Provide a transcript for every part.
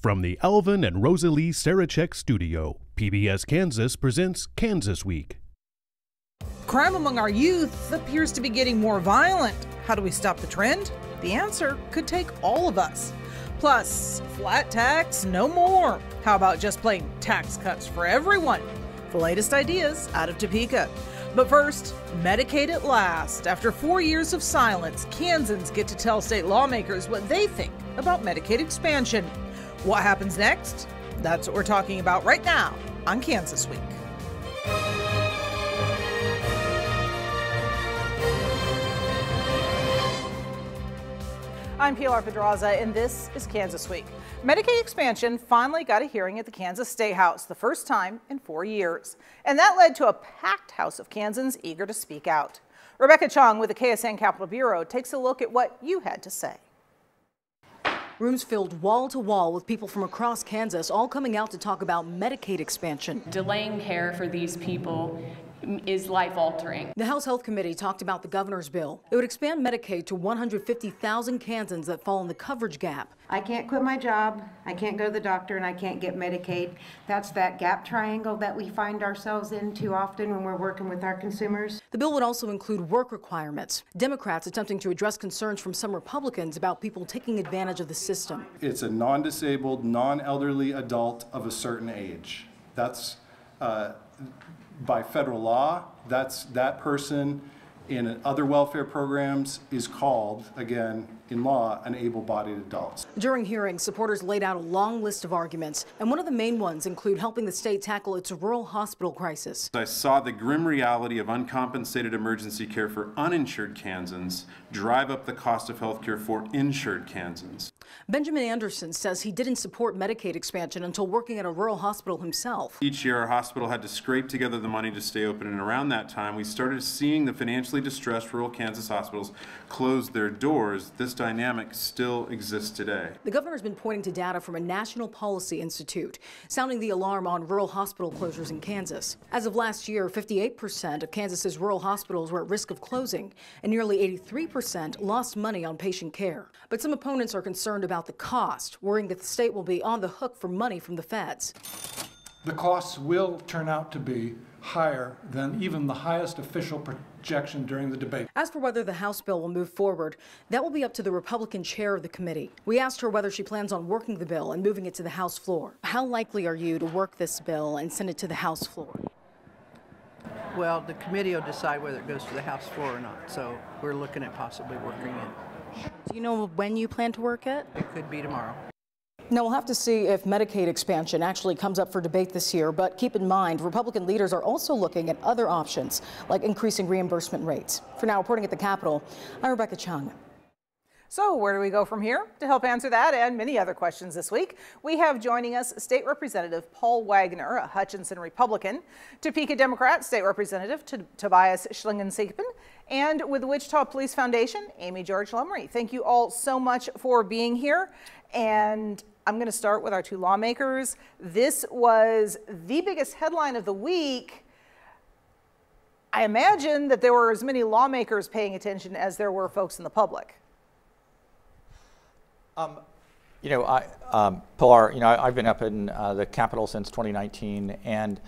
From the Alvin and Rosalie Sarachek studio, PBS Kansas presents Kansas Week. Crime among our youth appears to be getting more violent. How do we stop the trend? The answer could take all of us. Plus, flat tax, no more. How about just plain tax cuts for everyone? The latest ideas out of Topeka. But first, Medicaid at last. After 4 years of silence, Kansans get to tell state lawmakers what they think about Medicaid expansion. What happens next? That's what we're talking about right now on Kansas Week. I'm Pilar Pedraza, and this is Kansas Week. Medicaid expansion finally got a hearing at the Kansas State House, the first time in 4 years. And that led to a packed house of Kansans eager to speak out. Rebecca Chung with the KSN Capitol Bureau takes a look at what you had to say. Rooms filled wall to wall with people from across Kansas all coming out to talk about Medicaid expansion. Delaying care for these people is life-altering. The House Health Committee talked about the governor's bill. It would expand Medicaid to 150,000 Kansans that fall in the coverage gap. I can't quit my job, I can't go to the doctor, and I can't get Medicaid. That's that gap triangle that we find ourselves in too often when we're working with our consumers. The bill would also include work requirements. Democrats attempting to address concerns from some Republicans about people taking advantage of the system. It's a non-disabled, non-elderly adult of a certain age. That's by federal law, that person in other welfare programs is called, again, in law, an able-bodied adult. During hearings, supporters laid out a long list of arguments, and one of the main ones include helping the state tackle its rural hospital crisis. I saw the grim reality of uncompensated emergency care for uninsured Kansans drive up the cost of health care for insured Kansans. Benjamin Anderson says he didn't support Medicaid expansion until working at a rural hospital himself. Each year, our hospital had to scrape together the money to stay open, and around that time, we started seeing the financially distressed rural Kansas hospitals close their doors. This dynamic still exists today. The governor's been pointing to data from a National Policy Institute, sounding the alarm on rural hospital closures in Kansas. As of last year, 58% of Kansas's rural hospitals were at risk of closing, and nearly 83% lost money on patient care. But some opponents are concerned about the cost, worrying that the state will be on the hook for money from the feds. The costs will turn out to be higher than even the highest official projection during the debate. As for whether the House bill will move forward, that will be up to the Republican chair of the committee. We asked her whether she plans on working the bill and moving it to the House floor. How likely are you to work this bill and send it to the House floor? Well, the committee will decide whether it goes to the House floor or not, so we're looking at possibly working it. Do you know when you plan to work it? It could be tomorrow. Now, we'll have to see if Medicaid expansion actually comes up for debate this year, but keep in mind, Republican leaders are also looking at other options, like increasing reimbursement rates. For now, reporting at the Capitol, I'm Rebecca Chung. So where do we go from here? To help answer that and many other questions this week, we have joining us State Representative Paul Wagner, a Hutchinson Republican, Topeka Democrat State Representative Tobias Schlingensieben, and with the Wichita Police Foundation, Amy George Lumry. Thank you all so much for being here. And I'm going to start with our two lawmakers. This was the biggest headline of the week. I imagine that there were as many lawmakers paying attention as there were folks in the public. Pilar, I've been up in the Capitol since 2019, and,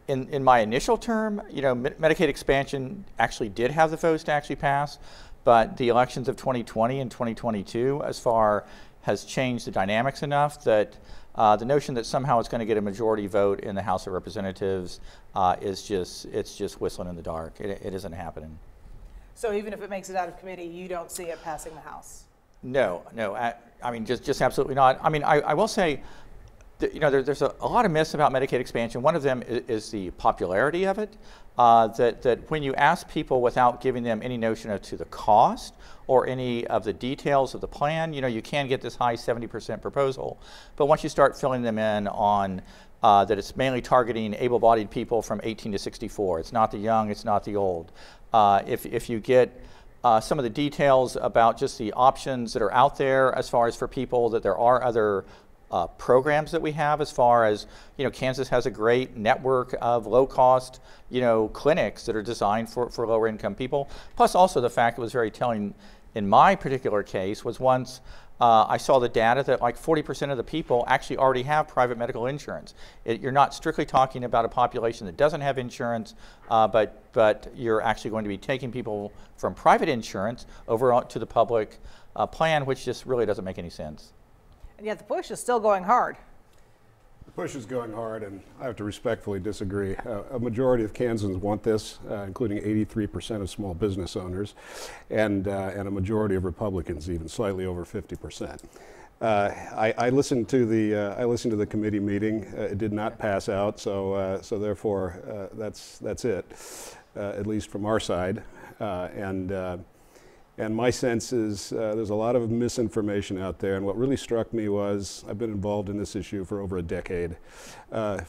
in my initial term, Medicaid expansion actually did have the votes to actually pass, but the elections of 2020 and 2022, as far has changed the dynamics enough that the notion that somehow it's going to get a majority vote in the House of Representatives it's just whistling in the dark. It isn't happening. So even if it makes it out of committee, you don't see it passing the House? No, I mean, just absolutely not. I mean, I will say that, there's a lot of myths about Medicaid expansion. One of them is the popularity of it, that when you ask people without giving them any notion as to the cost or any of the details of the plan, you can get this high 70% proposal. But once you start filling them in on that it's mainly targeting able-bodied people from 18 to 64, it's not the young, it's not the old. If you get some of the details about just the options that are out there as far as for people, that there are other programs that we have, as far as, Kansas has a great network of low-cost, clinics that are designed for lower-income people. Plus also the fact, it was very telling in my particular case was once I saw the data that like 40% of the people actually already have private medical insurance. You're not strictly talking about a population that doesn't have insurance, but you're actually going to be taking people from private insurance over to the public plan, which just really doesn't make any sense. And yet the push is still going hard. The push is going hard, and I have to respectfully disagree. A majority of Kansans want this, including 83% of small business owners, and a majority of Republicans, even slightly over 50%. I listened to the committee meeting. It did not pass out, so therefore that's it, at least from our side. And my sense is there's a lot of misinformation out there, and what really struck me was, I've been involved in this issue for over a decade,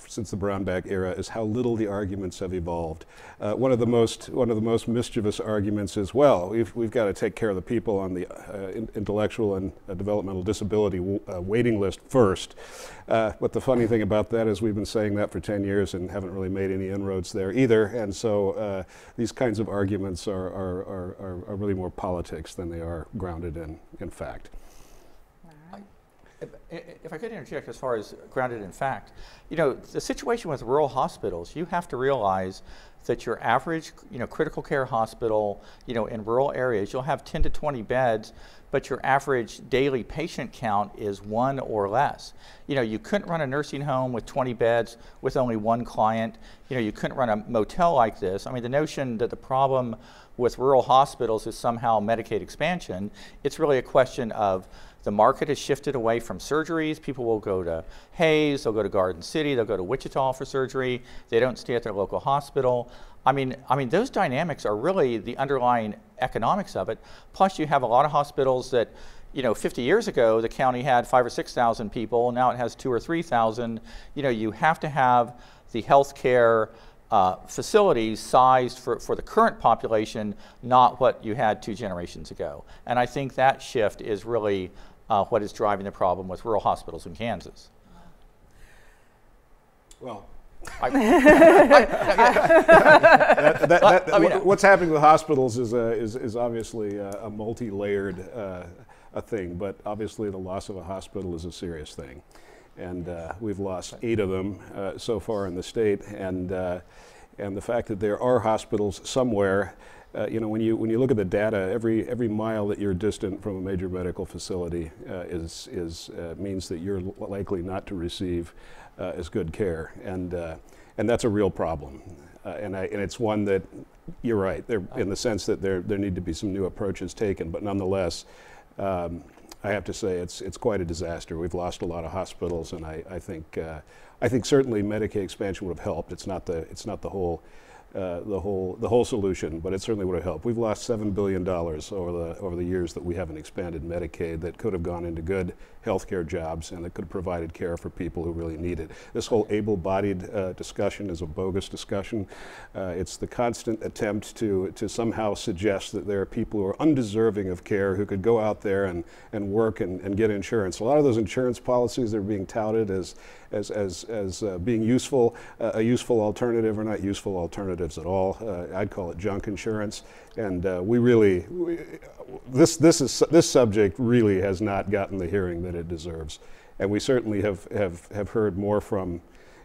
since the Brownback era, is how little the arguments have evolved. One of the most mischievous arguments is, well, we've got to take care of the people on the intellectual and developmental disability waiting list first. But the funny thing about that is we've been saying that for 10 years and haven't really made any inroads there either. And so these kinds of arguments are really more politics than they are grounded in fact. If I could interject as far as grounded in fact, you know, the situation with rural hospitals, you have to realize that your average, you know, critical care hospital, you know, in rural areas, you'll have 10 to 20 beds, but your average daily patient count is 1 or less. You know, you couldn't run a nursing home with 20 beds with only 1 client. You know, you couldn't run a motel like this. I mean, the notion that the problem with rural hospitals is somehow Medicaid expansion, it's really a question of the market has shifted away from surgeries. People will go to Hayes, they'll go to Garden City, they'll go to Wichita for surgery. They don't stay at their local hospital. I mean, those dynamics are really the underlying economics of it. Plus, you have a lot of hospitals that, you know, 50 years ago, the county had 5,000 or 6,000 people. Now it has 2,000 or 3,000. You know, you have to have the healthcare facilities sized for the current population, not what you had 2 generations ago. And I think that shift is really what is driving the problem with rural hospitals in Kansas. Well, I mean, what's happening with hospitals is obviously a multi-layered thing, but obviously the loss of a hospital is a serious thing. And we've lost 8 of them so far in the state, and the fact that there are hospitals somewhere, you know, when you look at the data, every mile that you're distant from a major medical facility means that you're likely not to receive as good care, and that's a real problem, and it's one that you're right, in the sense that there need to be some new approaches taken, but nonetheless. I have to say it's quite a disaster. We've lost a lot of hospitals, and I think certainly Medicaid expansion would have helped. It's not the whole solution, but it certainly would have helped. We've lost $7 billion over the years that we haven't expanded Medicaid that could have gone into good healthcare jobs and that could have provided care for people who really need it. This whole able-bodied discussion is a bogus discussion. It's the constant attempt to somehow suggest that there are people who are undeserving of care who could go out there and work and get insurance. A lot of those insurance policies that are being touted as being useful, a useful alternative, are not useful alternatives at all. I'd call it junk insurance, and this subject really has not gotten the hearing that it deserves, and we certainly have heard more from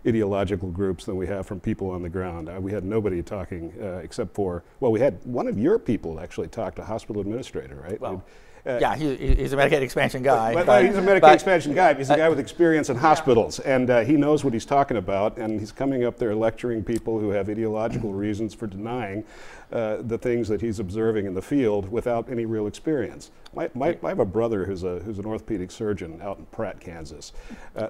ideological groups than we have from people on the ground. We had nobody talking except for, well, we had one of your people actually talk to hospital administrator, right? Well, yeah, he's a Medicaid expansion guy. But he's a Medicaid expansion guy. He's a guy with experience in hospitals, and he knows what he's talking about, and he's coming up there lecturing people who have ideological reasons for denying the things that he's observing in the field without any real experience. I have a brother who's an orthopedic surgeon out in Pratt, Kansas.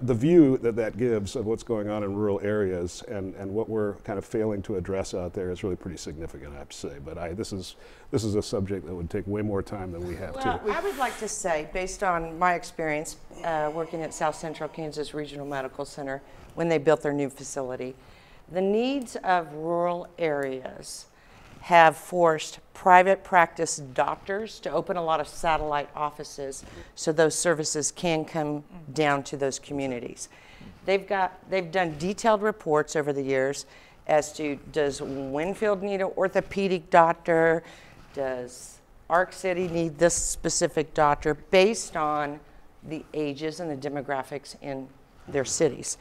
The view that gives of what's going on in rural areas and what we're kind of failing to address out there is really pretty significant, I have to say. But this is a subject that would take way more time than we have to. I would like to say, based on my experience working at South Central Kansas Regional Medical Center when they built their new facility, the needs of rural areas have forced private practice doctors to open a lot of satellite offices so those services can come down to those communities. They've done detailed reports over the years as to, does Winfield need an orthopedic doctor? Does Arc City need this specific doctor based on the ages and the demographics in their cities.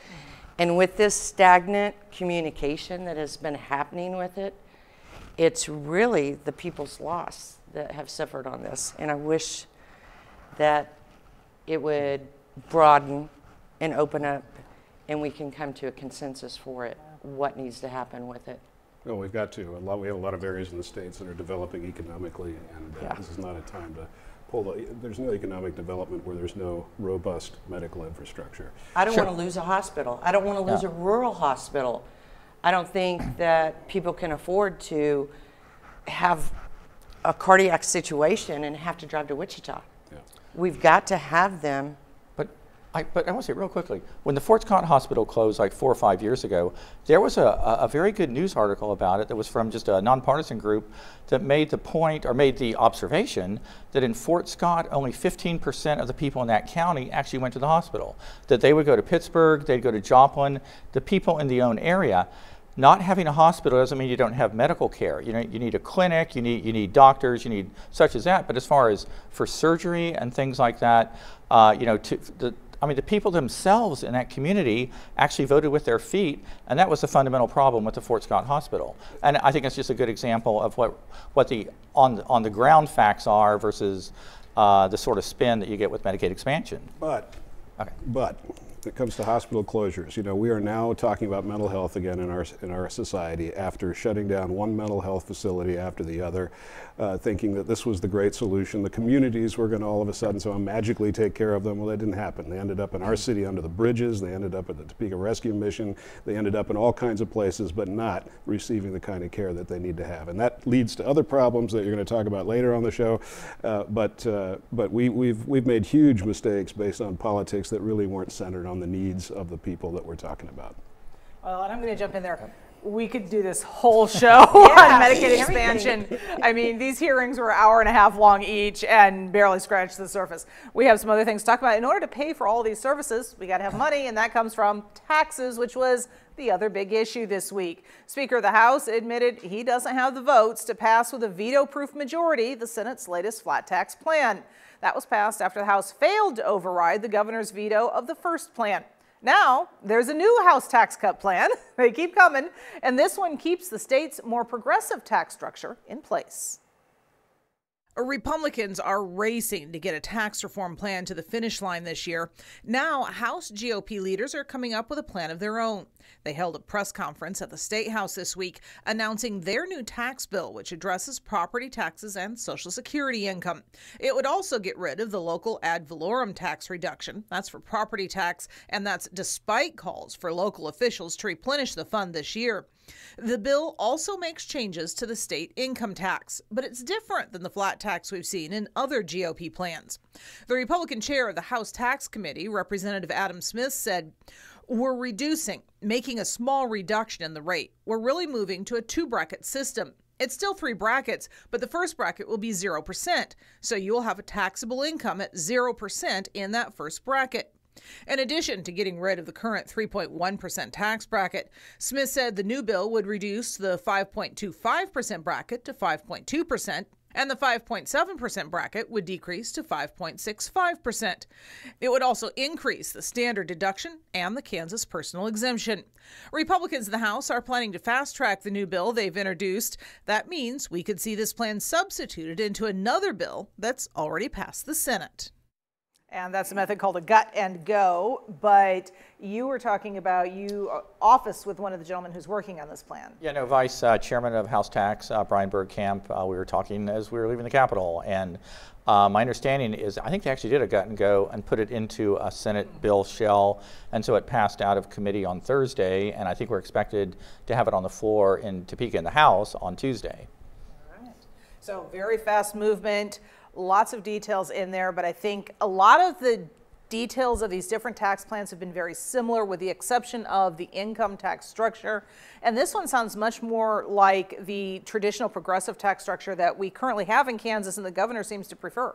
And with this stagnant communication that has been happening with it, it's really the people's loss that have suffered on this. And I wish that it would broaden and open up and we can come to a consensus for it, what needs to happen with it. Well, we've got to. We have a lot of areas in the states that are developing economically, and this is not a time to pull there's no economic development where there's no robust medical infrastructure. I don't want to lose a hospital. I don't want to lose a rural hospital. I don't think that people can afford to have a cardiac situation and have to drive to Wichita. Yeah. We've got to have them. But I want to say real quickly, when the Fort Scott Hospital closed like 4 or 5 years ago, there was a very good news article about it that was from just a nonpartisan group that made the point, or made the observation, that in Fort Scott, only 15% of the people in that county actually went to the hospital. That they would go to Pittsburgh, they'd go to Joplin, the people in the own area. Not having a hospital doesn't mean you don't have medical care. You know, you need a clinic, you need doctors, you need such as that. But as far as for surgery and things like that, you know, the people themselves in that community actually voted with their feet, and that was the fundamental problem with the Fort Scott Hospital. And I think it's just a good example of what the on the ground facts are versus the sort of spin that you get with Medicaid expansion. But when it comes to hospital closures, you know, we are now talking about mental health again in our society after shutting down one mental health facility after the other, thinking that this was the great solution. The communities were going to all of a sudden somehow magically take care of them. Well, that didn't happen. They ended up in our city under the bridges. They ended up at the Topeka Rescue Mission. They ended up in all kinds of places, but not receiving the kind of care that they need to have. And that leads to other problems that you're going to talk about later on the show. But we've made huge mistakes based on politics that really weren't centered on the needs of the people that we're talking about. Well, and I'm going to jump in there. We could do this whole show on Medicaid expansion. I mean, these hearings were 1.5 hours long each and barely scratched the surface. We have some other things to talk about. In order to pay for all these services, we got to have money, and that comes from taxes, which was the other big issue this week. Speaker of the House admitted he doesn't have the votes to pass with a veto-proof majority the Senate's latest flat tax plan. That was passed after the House failed to override the governor's veto of the first plan. Now, there's a new House tax cut plan. They keep coming, and this one keeps the state's more progressive tax structure in place. Republicans are racing to get a tax reform plan to the finish line this year. Now, House GOP leaders are coming up with a plan of their own. They held a press conference at the State House this week announcing their new tax bill, which addresses property taxes and Social Security income. It would also get rid of the local ad valorem tax reduction. That's for property tax, and that's despite calls for local officials to replenish the fund this year. The bill also makes changes to the state income tax, but it's different than the flat tax we've seen in other GOP plans. The Republican chair of the House Tax Committee, Representative Adam Smith, said, "We're reducing, making a small reduction in the rate. We're really moving to a 2-bracket system. It's still 3 brackets, but the first bracket will be 0%, so you'll have a taxable income at 0% in that first bracket." In addition to getting rid of the current 3.1% tax bracket, Smith said the new bill would reduce the 5.25% bracket to 5.2%, and the 5.7% bracket would decrease to 5.65%. It would also increase the standard deduction and the Kansas personal exemption. Republicans in the House are planning to fast-track the new bill they've introduced. That means we could see this plan substituted into another bill that's already passed the Senate. And that's a method called a gut and go, but you were talking about office with one of the gentlemen who's working on this plan. Yeah, no, Vice Chairman of House Tax, Brian Bergkamp, we were talking as we were leaving the Capitol, and my understanding is I think they actually did a gut and go and put it into a Senate bill shell, and so it passed out of committee on Thursday, and I think we're expected to have it on the floor in Topeka in the House on Tuesday. All right. So very fast movement. Lots of details in there, but I think a lot of the details of these different tax plans have been very similar with the exception of the income tax structure. And this one sounds much more like the traditional progressive tax structure that we currently have in Kansas and the governor seems to prefer.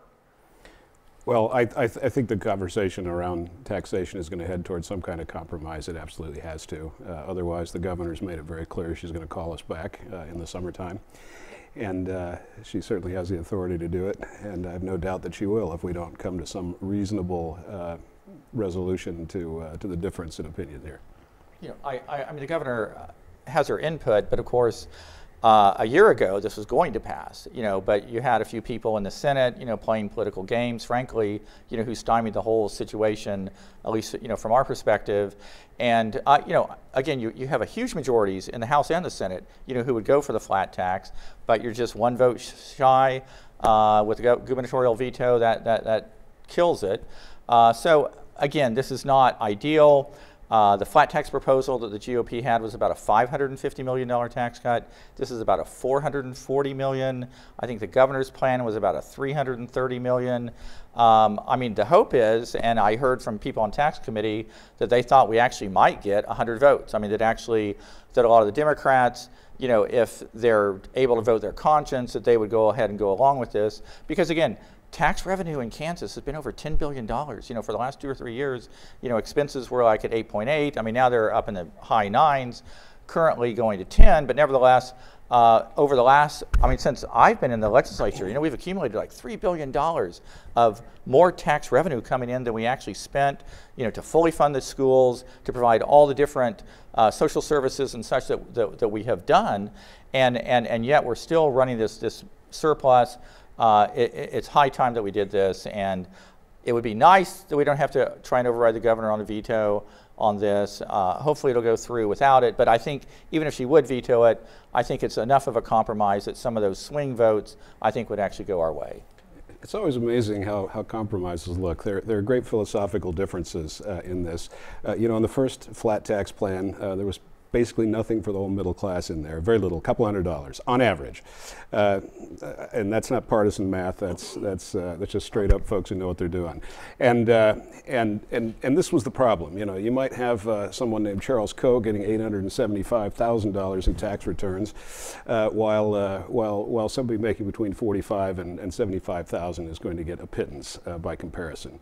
Well, I think the conversation around taxation is going to head towards some kind of compromise. It absolutely has to. Otherwise, the governor's made it very clear she's going to call us back in the summertime. And she certainly has the authority to do it, and I have no doubt that she will if we don't come to some reasonable resolution to the difference in opinion here. You know, I mean, the governor has her input, but of course, a year ago this was going to pass. You know, but you had a few people in the Senate, you know, playing political games, frankly, you know, who stymied the whole situation, at least, you know, from our perspective. And you know, again, you have a huge majorities in the House and the Senate, you know, who would go for the flat tax, but you're just one vote shy with the gubernatorial veto that kills it. So again, this is not ideal. The flat tax proposal that the GOP had was about a $550 million tax cut. This is about a $440 million. I think the governor's plan was about a $330 million. I mean, the hope is, and I heard from people on tax committee, that they thought we actually might get 100 votes. I mean, that a lot of the Democrats, you know, if they're able to vote their conscience, that they would go ahead and go along with this. Because again, tax revenue in Kansas has been over $10 billion. You know, for the last 2 or 3 years, you know, expenses were like at 8.8. I mean, now they're up in the high 9s, currently going to 10. But nevertheless, over the last, I mean, since I've been in the legislature, you know, we've accumulated like $3 billion of more tax revenue coming in than we actually spent, you know, to fully fund the schools, to provide all the different social services and such that we have done. And yet we're still running this surplus. It's high time that we did this, and it would be nice that we don't have to try and override the governor on a veto on this. Hopefully it'll go through without it, but I think even if she would veto it, I think it's enough of a compromise that some of those swing votes, I think, would actually go our way. It's always amazing how compromises look. There are great philosophical differences in this. You know, in the first flat tax plan, there was basically nothing for the whole middle class in there. Very little, a couple $100 on average, and that's not partisan math. That's just straight up folks who know what they're doing. And this was the problem. You know, you might have someone named Charles Coe getting $875,000 in tax returns, while somebody making between $45,000 and $75,000 is going to get a pittance by comparison.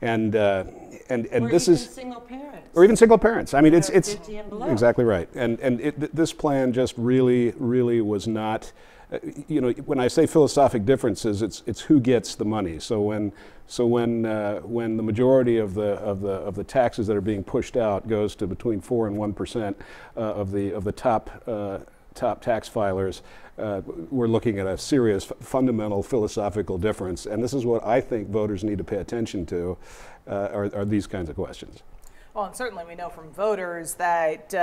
And this is single parents. Or even single parents. I mean, it's 50 and below. Exactly right. And this plan just really was not. You know, when I say philosophic differences, it's who gets the money. So when the majority of the taxes that are being pushed out goes to between 4 and 1% of the top tax filers, we're looking at a serious fundamental philosophical difference, and this is what I think voters need to pay attention to, are these kinds of questions. Well, and certainly we know from voters that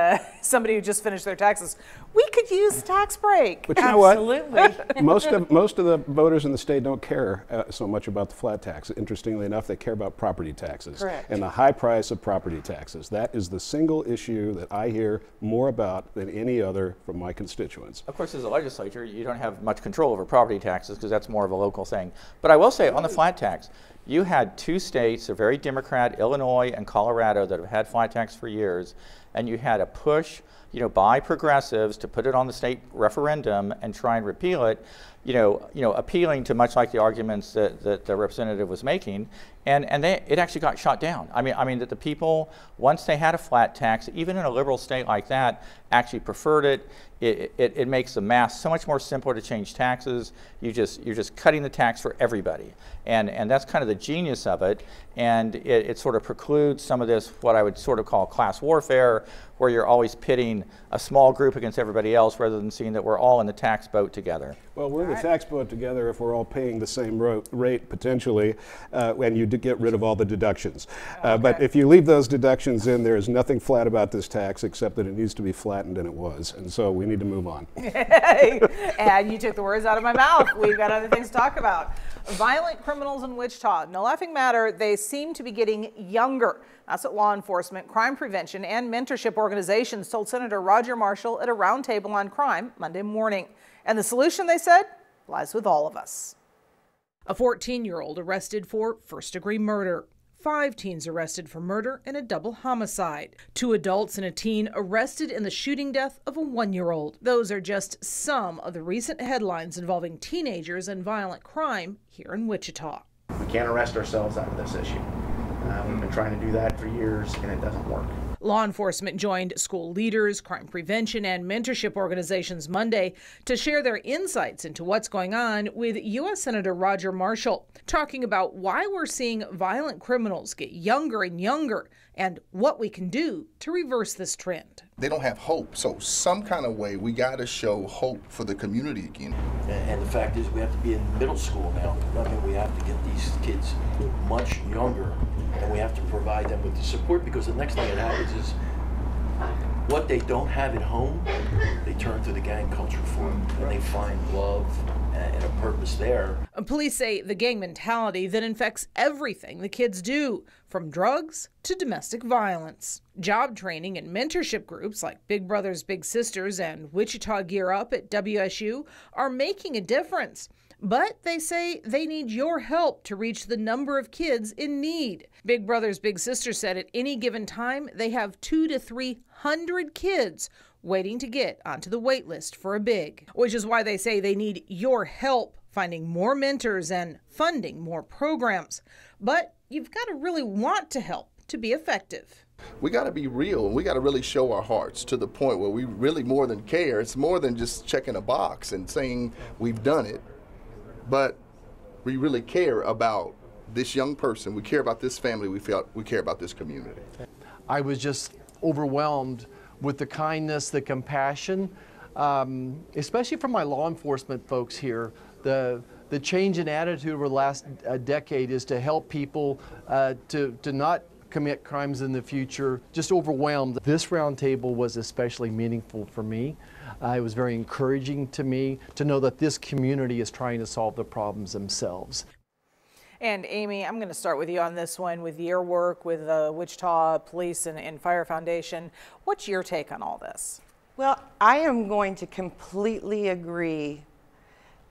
somebody who just finished their taxes, we could use a tax break. But you know what? Absolutely. most of the voters in the state don't care so much about the flat tax. Interestingly enough, they care about property taxes. Correct. And the high price of property taxes. That is the single issue that I hear more about than any other from my constituents. Of course, as a legislature, you don't have much control over property taxes because that's more of a local thing. But I will say, on the flat tax, you had 2 states, a very Democrat, Illinois and Colorado, that have had flat tax for years, and you had a push, you know, by progressives to put it on the state referendum and try and repeal it, you know, appealing to much like the arguments that the representative was making, and it actually got shot down. I mean that the people, once they had a flat tax, even in a liberal state like that, actually preferred it. It makes the math so much more simpler to change taxes. You're just cutting the tax for everybody, and that's kind of the genius of it. And it sort of precludes some of this, what I would sort of call class warfare, where you're always pitting a small group against everybody else, rather than seeing that we're all in the tax boat together. Well, we're in the tax boat together if we're all paying the same rate potentially, and you get rid of all the deductions. But if you leave those deductions in, there is nothing flat about this tax except that it needs to be flattened, and it was. And so we need to move on. And you took the words out of my mouth. We've got other things to talk about. Violent criminals in Wichita, no laughing matter, they seem to be getting younger. That's what law enforcement, crime prevention, and mentorship organizations told Senator Roger Marshall at a roundtable on crime Monday morning. And the solution, they said, lies with all of us. A 14-year-old arrested for first-degree murder. 5 teens arrested for murder and a double homicide. 2 adults and a teen arrested in the shooting death of a 1-year-old. Those are just some of the recent headlines involving teenagers and violent crime here in Wichita. We can't arrest ourselves out of this issue. We've been trying to do that for years, and it doesn't work. Law enforcement joined school leaders, crime prevention, and mentorship organizations Monday to share their insights into what's going on with U.S. Senator Roger Marshall, talking about why we're seeing violent criminals get younger and younger and what we can do to reverse this trend. They don't have hope, so some kind of way we got to show hope for the community again. And the fact is we have to be in middle school now. I mean, we have to get these kids much younger, and we have to provide them with the support, because the next thing that happens is what they don't have at home, they turn to the gang culture for, and they find love and a purpose there. Police say the gang mentality that infects everything the kids do, from drugs to domestic violence. Job training and mentorship groups like Big Brothers Big Sisters and Wichita Gear Up at WSU are making a difference. But they say they need your help to reach the number of kids in need. Big Brothers Big Sisters said at any given time they have 200 to 300 kids waiting to get onto the wait list for a big, which is why they say they need your help finding more mentors and funding more programs. But you've got to really want to help to be effective. We got to be real, and we got to really show our hearts to the point where we really more than care. It's more than just checking a box and saying we've done it, but we really care about this young person. We care about this family. We care about this community. I was just overwhelmed with the kindness, the compassion, especially from my law enforcement folks here. The change in attitude over the last decade is to help people to not commit crimes in the future. Just overwhelmed. This roundtable was especially meaningful for me. It was very encouraging to me to know that this community is trying to solve the problems themselves. And Amy, I'm going to start with you on this one, with your work with the Wichita Police and Fire Foundation. What's your take on all this? Well, I am going to completely agree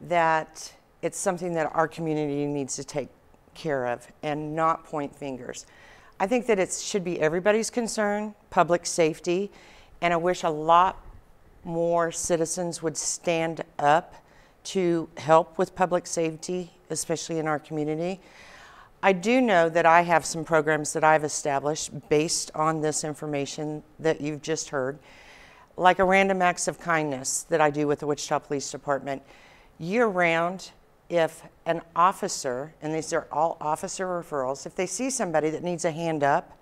that it's something that our community needs to take care of and not point fingers. I think that it should be everybody's concern, public safety, and I wish a lot more citizens would stand up to help with public safety, especially in our community. I do know that I have some programs that I've established based on this information that you've just heard, like a random acts of kindness that I do with the Wichita Police Department. Year-round, if an officer, and these are all officer referrals, if they see somebody that needs a hand up,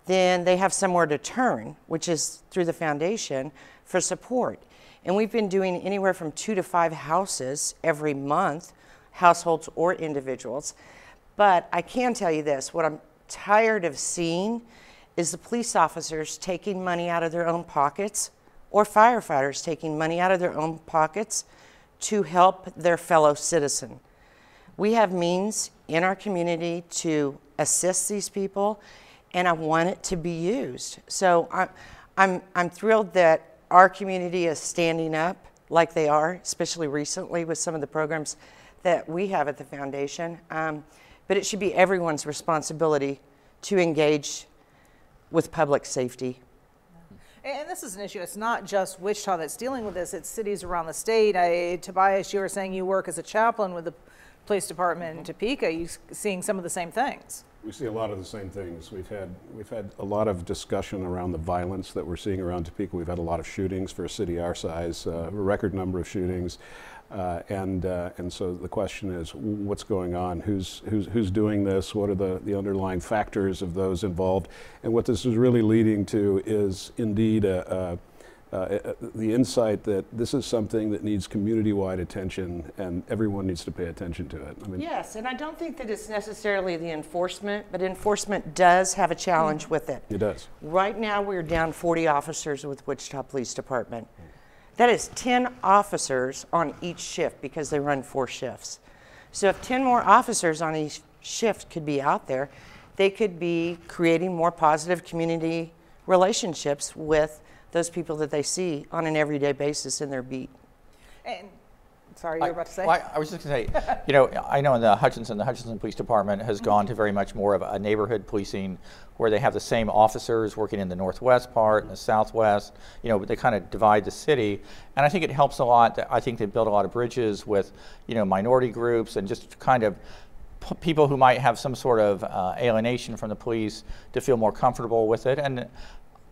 then they have somewhere to turn, which is through the foundation, for support. And we've been doing anywhere from 2 to 5 houses every month, households or individuals. But I can tell you this, what I'm tired of seeing is the police officers taking money out of their own pockets, or firefighters taking money out of their own pockets to help their fellow citizen. We have means in our community to assist these people, and I want it to be used. So I'm thrilled that our community is standing up like they are, especially recently with some of the programs that we have at the foundation. But it should be everyone's responsibility to engage with public safety. And this is an issue. It's not just Wichita that's dealing with this. It's cities around the state. Tobias, you were saying you work as a chaplain with the police department in Topeka. You seeing some of the same things? We see a lot of the same things. We've had a lot of discussion around the violence that we're seeing around Topeka. We've had a lot of shootings for a city our size, a record number of shootings, and so the question is, what's going on? Who's doing this? What are the underlying factors of those involved? And what this is really leading to is indeed the insight that this is something that needs community-wide attention, and everyone needs to pay attention to it. I mean, yes, and I don't think that it's necessarily the enforcement, but enforcement does have a challenge with it. It does. Right now, we're down 40 officers with Wichita Police Department. That is 10 officers on each shift because they run 4 shifts. So if 10 more officers on each shift could be out there, they could be creating more positive community relationships with those people that they see on an everyday basis in their beat. And sorry, you were about to say? Well, I was just going to say, you know, I know in the Hutchinson Police Department has gone to very much more of a neighborhood policing, where they have the same officers working in the northwest part and the southwest. You know, they kind of divide the city, and I think it helps a lot. I think they build a lot of bridges with, you know, minority groups, and just kind of people who might have some sort of alienation from the police to feel more comfortable with it. And,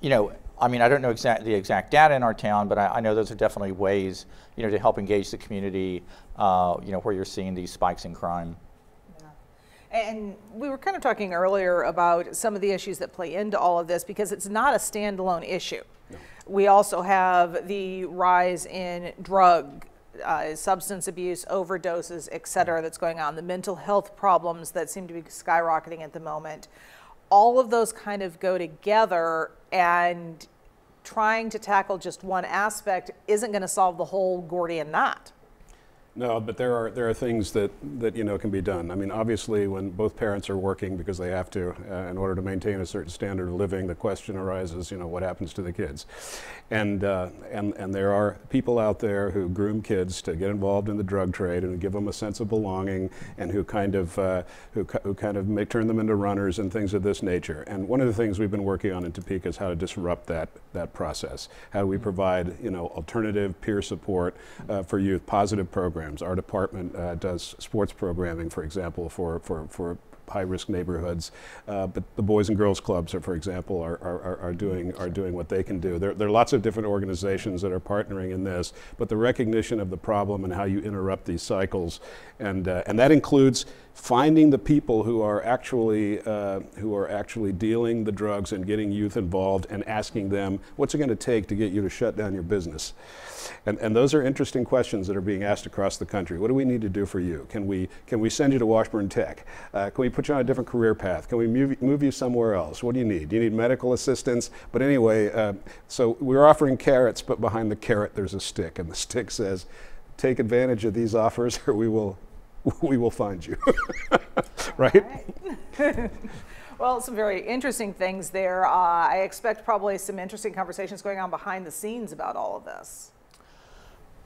you know, I mean, I don't know the exact data in our town, but I know those are definitely ways, you know, to help engage the community, you know, where you're seeing these spikes in crime. And we were kind of talking earlier about some of the issues that play into all of this, because it's not a standalone issue. No. We also have the rise in drug, substance abuse, overdoses, et cetera, that's going on, the mental health problems that seem to be skyrocketing at the moment. All of those kind of go together, and trying to tackle just one aspect isn't going to solve the whole Gordian knot. No, but there are things that you know can be done. I mean, obviously, when both parents are working because they have to in order to maintain a certain standard of living, the question arises, you know, what happens to the kids? And there are people out there who groom kids to get involved in the drug trade and give them a sense of belonging, and who kind of turn them into runners and things of this nature. And one of the things we've been working on in Topeka is how to disrupt that process. How do we provide, you know, alternative peer support for youth, positive programs. Our department does sports programming, for example, for high-risk neighborhoods, but the Boys and Girls Clubs, for example, are doing what they can do. There are lots of different organizations that are partnering in this, but the recognition of the problem and how you interrupt these cycles, and that includes finding the people who are actually dealing the drugs and getting youth involved, and asking them, what's it going to take to get you to shut down your business? And those are interesting questions that are being asked across the country. What do we need to do for you? Can we send you to Washburn Tech? Can we put you on a different career path? Can we move you somewhere else? What do you need? Do you need medical assistance? But anyway, so we're offering carrots, but behind the carrot there's a stick, and the stick says, take advantage of these offers, or we will find you. Right? Well, some very interesting things there. I expect probably some interesting conversations going on behind the scenes about all of this.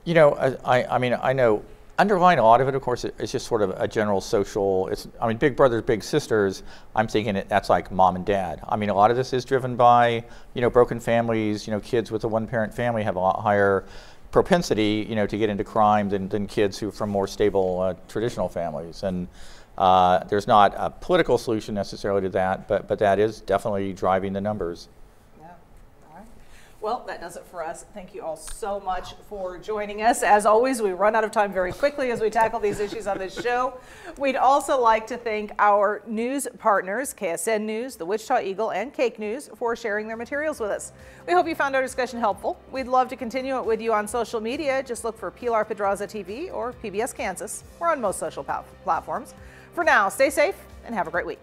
You know, I mean, I know underlying a lot of it, of course, it's just sort of a general social, I mean, big brothers, big sisters, I'm thinking that's like mom and dad. I mean, a lot of this is driven by, you know, broken families. You know, kids with a one-parent family have a lot higher propensity, you know, to get into crime than kids who from more stable traditional families. And there's not a political solution necessarily to that, but that is definitely driving the numbers. Yeah. All right. Well, that does it for us. Thank you all so much for joining us. As always, we run out of time very quickly as we tackle these issues on this show. We'd also like to thank our news partners, KSN News, the Wichita Eagle, and Cake News, for sharing their materials with us. We hope you found our discussion helpful. We'd love to continue it with you on social media. Just look for Pilar Pedraza TV or PBS Kansas. We're on most social platforms. For now, stay safe and have a great week.